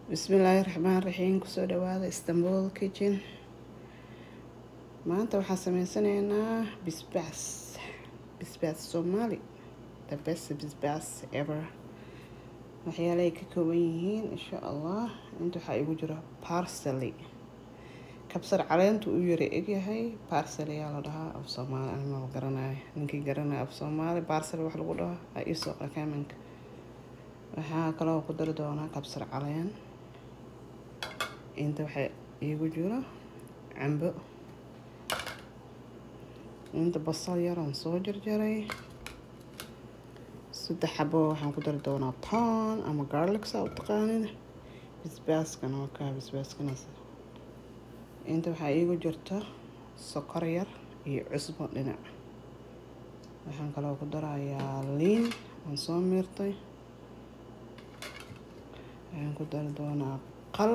Bismillahirrahmanirrahiim. Kusoo dhawaada Istanbul Kitchen. Maanta waxaan sameysanaynaa basbaas. Basbaas somali. The best basbaas ever. waxyaalay ka kooban yihiin insha Allah. Inta waxaa igu jira parsley. kabsar caleentu u yara egyahay parsley yaa la dhahaa af Soomaali ama ma garanayo. Ninkii garanaya af Soomaali parsley wax lagu dhaho ay isoo qakamanka. waxaa kaloo ku dari doonaa kabsar caleen. inta waxaa igu jira cambo. inta basal yar aan soo jarjaray. 3 xabo waxaan ku dari doonaa toon ama garlic saa u taqaanin. basbaaskana waa kaa basbaaskana. inta waxaa igu jirta sokor yar iyo cusbo dhinac. waxaan kaloo ku darayaa liin aan soo miirtay. waxaan ku dari doonaa qal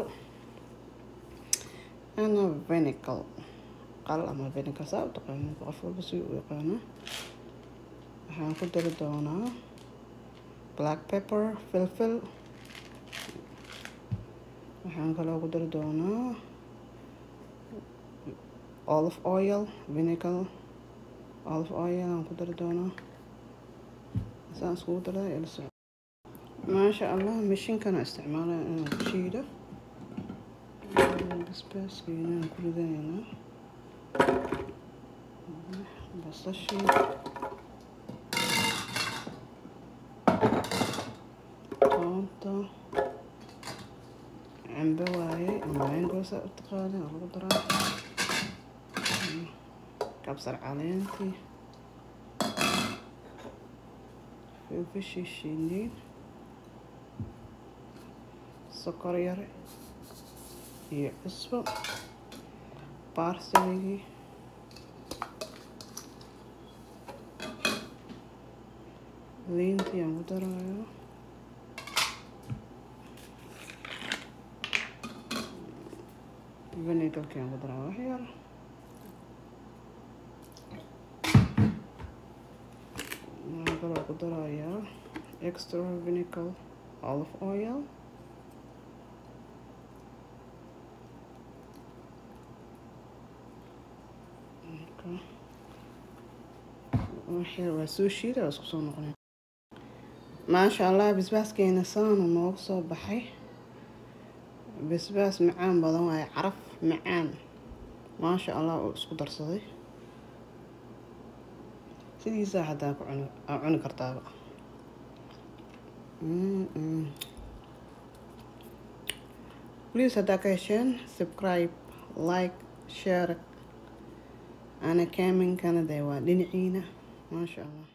ana vinegar. qal ama vinegar saa u taqaanin qof walba si u yaqaano. waxaan ku dari doonaa black pepper filfil. waxaan kaloo ku dari doonaa olive oil vinegar olive oil aan ku dari doonaa. saan iskugu daray ila socdo. maasha Allah mishinkana isticmaalaya inaan ku shiido. basbaaskana aan ku ridaynaa. basashii toonta cambo waaye ama mango saa u taqaanin oo lagu daraa. kabsar caleentii filfishii shiiday sokor yar iyo cusbo parsley liintii aan ku darayo. vinegarkii aan ku daraa wax yar. waxaan kaloo ku darayaa extra vinegar olive oil. waa soo shiida waa isku soo noqonay. maasha Allah basbaaskeena saanu noogu soo baxay. basbaas macaan badan waaye caraf macaan maasha Allah oo isku darsaday. sidiisa hadaa ku cuni kartaaba. please hadaa ka hesheen subscribe like share ana comment kana waa dhinaciina maasha Allah.